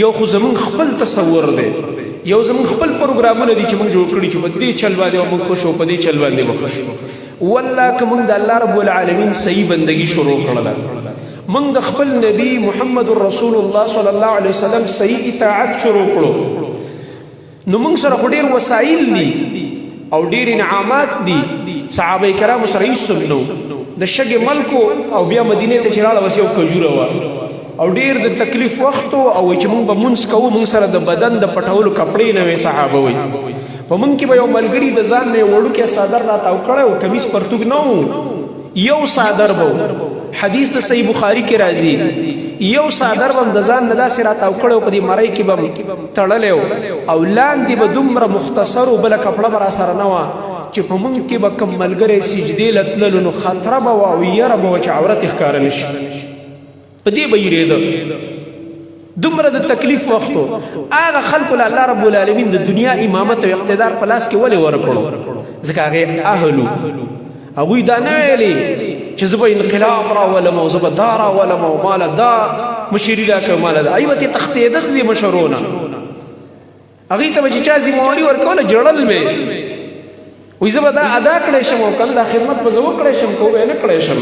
یو خو زمون خپل تصور دی، یو زمون خپل پروګرامونه دي چې موږ جوړ کړي چې په دې چل باندې موږ خوشو، په دې چل باندې به خوشو. والله که موږ د الله رب العالمین صحیح بندگی شروع کړله، موږ د خپل نبی محمد رسول الله صلی الله علیه وسلم صحیح اطاعت شروع کړو، نو موږ سره خو ډېر وسایل دي او ډېر انعامات دي. صحابه کرامو سره هیڅ نو د شګې ملکو او بیا مدینې ته چې راړه بس یو کجوره وه او ډیر د تکلیف وخت او چې موږ به مونځ کوو، موږ سره د بدن د پټولو کپړې نه وې. صحابه وایي په موږ کې به یو ملګري د ځان نه یو وړوکی څادر راتاو کړی و، کمیس پرتوګ نه و، یو څادر به حدیث د صحیح بخاري کې راځي، یو څادر به هم د ځان نه داسې راتاو کړی و، په دې مرۍ کې به تړلی و او لاندې به دومره مختصر و، بله کپړه به راسره نه وه چې په موږ کې به کوم ملګری سجدې له تللو نو خطره به وه او یره به وه چې عورت یې ښکاره نه شي، په دې به یېرېده. دومره د تکلیف وخت و. هغه خلکو له الله رب العالمین د دنیا امامت او اقتدار په لاس کې ولې ورکړو؟ ځکه هغې اهلو، هغوی دا نه ویلې چې زه به انقلاب راولم او زه به دا راولم او ماله دا مشري راکړه ماله دا، هغوی به ترې تښتېدل دې مشرونه، هغوی ته به چې چا ذمهواري ورکوله جړل به، وایي زه به دا ادا کړی شم او که نه دا خدمت به زه وکړی شم که وبه یې نه کړی شم.